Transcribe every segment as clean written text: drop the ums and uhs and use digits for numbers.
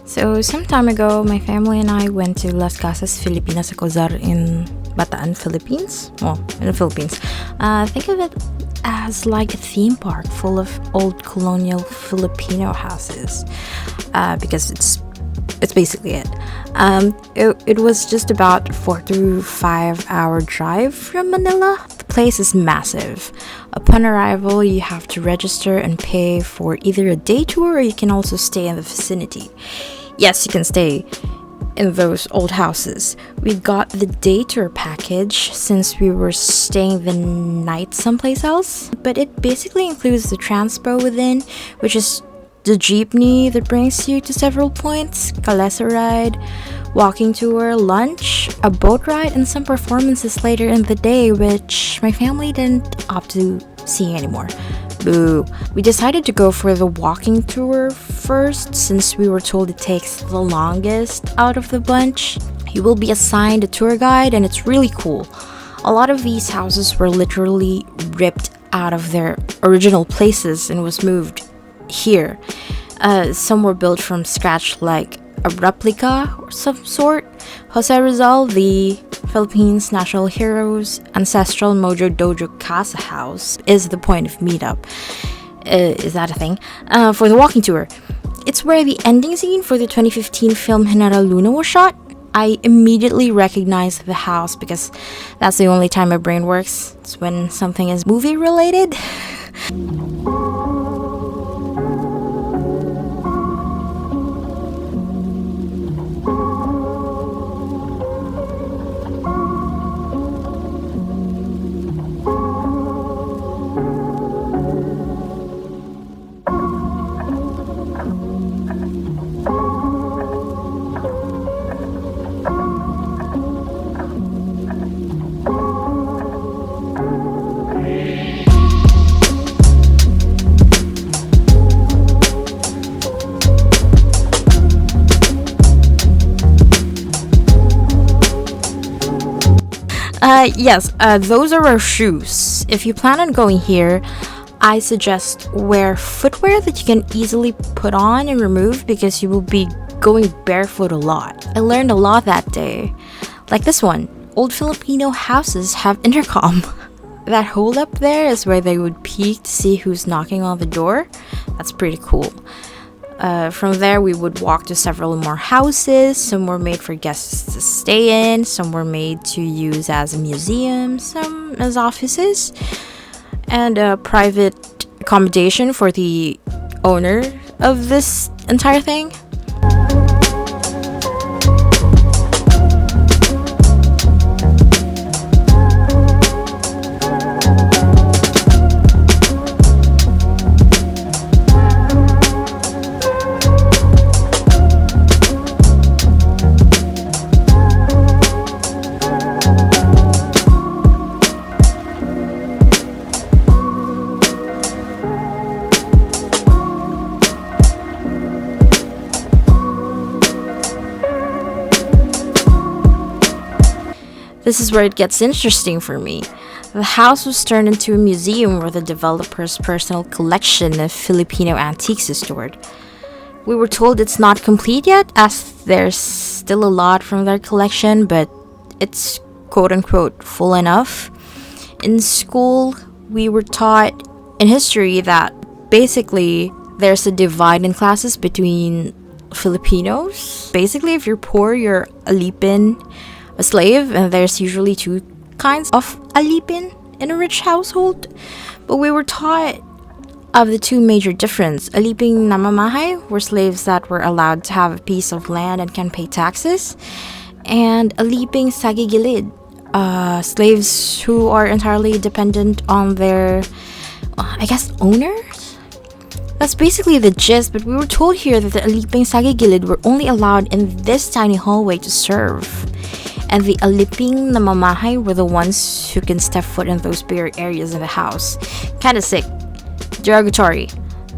So some time ago, my family and I went to Las Casas, Filipinas, acuzar in Bataan, Philippines. Well, in the Philippines. Think of it as like a theme park full of old colonial Filipino houses, because it's basically it. It was just about 4 to 5 hour drive from Manila. The place is massive. Upon arrival, you have to register and pay for either a day tour, or you can also stay in the vicinity. Yes, you can stay in those old houses. We got the day tour package since we were staying the night someplace else, but it basically includes the transpo within, which is the jeepney that brings you to several points, kalesa ride, walking tour, lunch, a boat ride, and some performances later in the day, which my family didn't opt to see anymore. Boo. We decided to go for the walking tour first since we were told it takes the longest out of the bunch. You will be assigned a tour guide, and it's really cool. A lot of these houses were literally ripped out of their original places and was moved here. Some were built from scratch, like a replica or some sort. Jose Rizal, the Philippines national hero's ancestral Mojo Dojo Casa house, is the point of meetup. Is that a thing? For the walking tour, it's where the ending scene for the 2015 film General Luna was shot. I immediately recognized the house because that's the only time my brain works. It's when something is movie related. Yes, those are our shoes. If you plan on going here, I suggest wear footwear that you can easily put on and remove because you will be going barefoot a lot. I learned a lot that day. Like this one, old Filipino houses have intercom. That hole up there is where they would peek to see who's knocking on the door. That's pretty cool. From there, we would walk to several more houses. Some were made for guests to stay in, some were made to use as a museum, some as offices, and private accommodation for the owner of this entire thing. This is where it gets interesting for me. The house was turned into a museum where the developer's personal collection of Filipino antiques is stored. We were told it's not complete yet, as there's still a lot from their collection, but it's quote-unquote full enough. In school, we were taught in history that basically there's a divide in classes between Filipinos. Basically, if you're poor, you're alipin, a slave, and there's usually two kinds of alipin in a rich household. But we were taught of the two major differences. Aliping namamahay were slaves that were allowed to have a piece of land and can pay taxes, and aliping sagigilid, slaves who are entirely dependent on their, I guess, owners? That's basically the gist, but we were told here that the aliping sagigilid were only allowed in this tiny hallway to serve, and the aliping namamahay were the ones who can step foot in those bigger areas in the house. Kinda sick. Derogatory.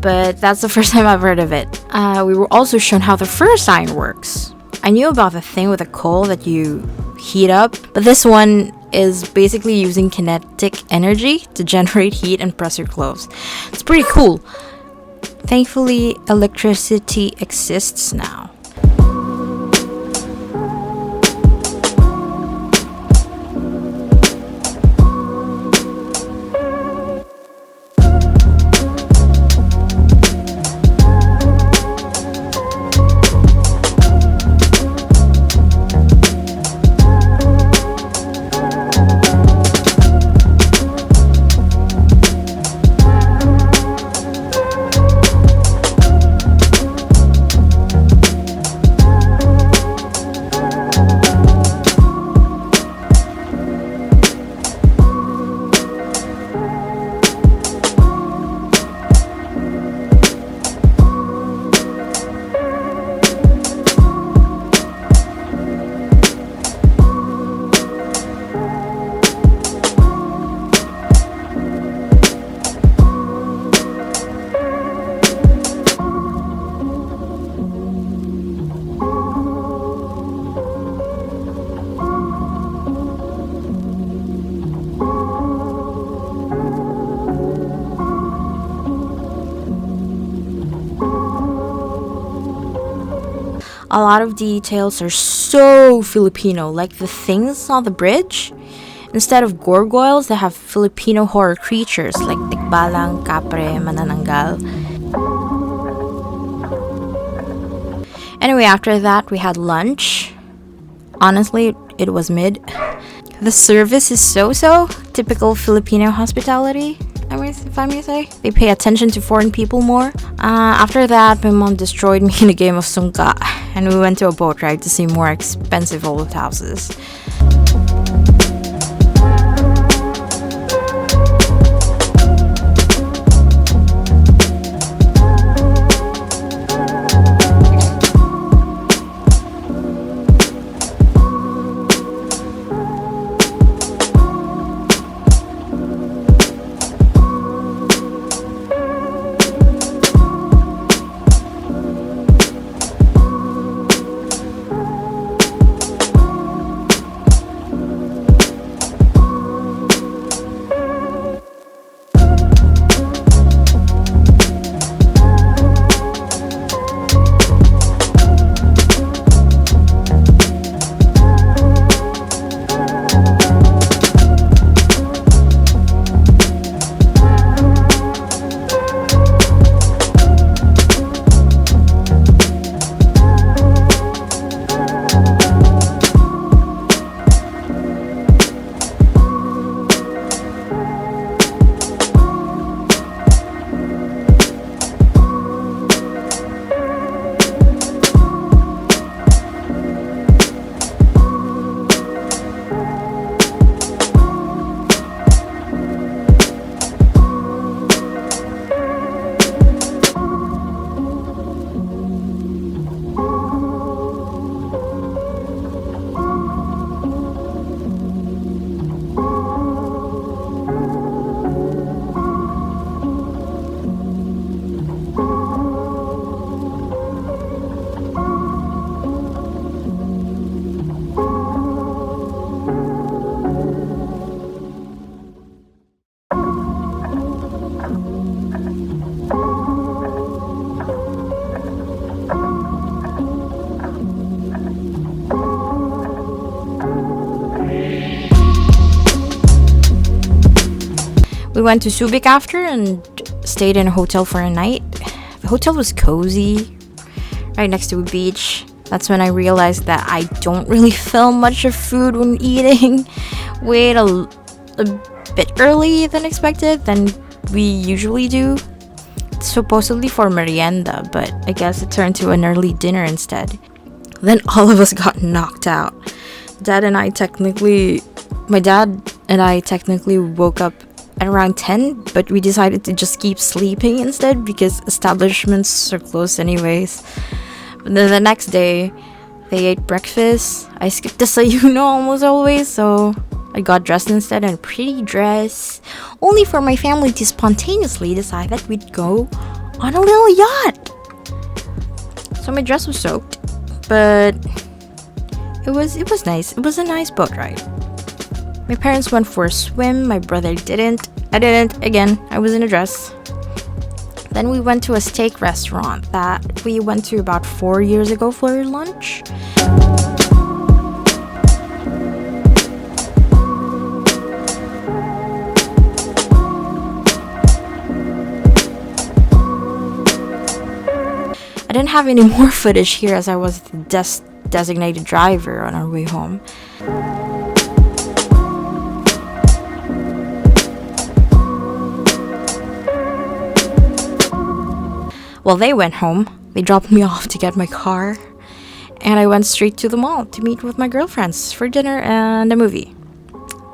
But that's the first time I've heard of it. We were also shown how the furnace iron works. I knew about the thing with the coal that you heat up, but this one is basically using kinetic energy to generate heat and press your clothes. It's pretty cool. Thankfully, electricity exists now. A lot of details are so Filipino, like the things on the bridge. Instead of gargoyles, they have Filipino horror creatures like tikbalang, kapre, manananggal. Anyway, after that, we had lunch. Honestly, it was mid. The service is so-so, typical Filipino hospitality, if I may say. They pay attention to foreign people more. After that, my mom destroyed me in a game of sungka, and we went to a boat ride to see more expensive old houses. We went to Subic after and stayed in a hotel for a night. The hotel was cozy, right next to a beach. That's when I realized that I don't really film much of food when eating. We ate a bit early than expected than we usually do. It's supposedly for merienda, but I guess it turned to an early dinner instead. Then all of us got knocked out. My dad and I technically woke up at around 10, but we decided to just keep sleeping instead because establishments are closed anyways. But then the next day, they ate breakfast. I skipped desayuno almost always, so I got dressed instead in a pretty dress, only for my family to spontaneously decide that we'd go on a little yacht. So my dress was soaked, but it was nice. It was a nice boat ride. My parents went for a swim. My brother didn't. I didn't. Again, I was in a dress. Then we went to a steak restaurant that we went to about 4 years ago for lunch. I didn't have any more footage here as I was the designated driver on our way home. Well, they went home. They dropped me off to get my car. And I went straight to the mall to meet with my girlfriends for dinner and a movie.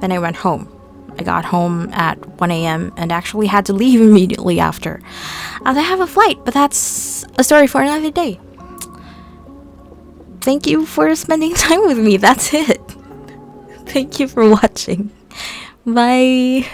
Then I went home. I got home at 1 a.m. and actually had to leave immediately after, as I have a flight, but that's a story for another day. Thank you for spending time with me. That's it. Thank you for watching. Bye.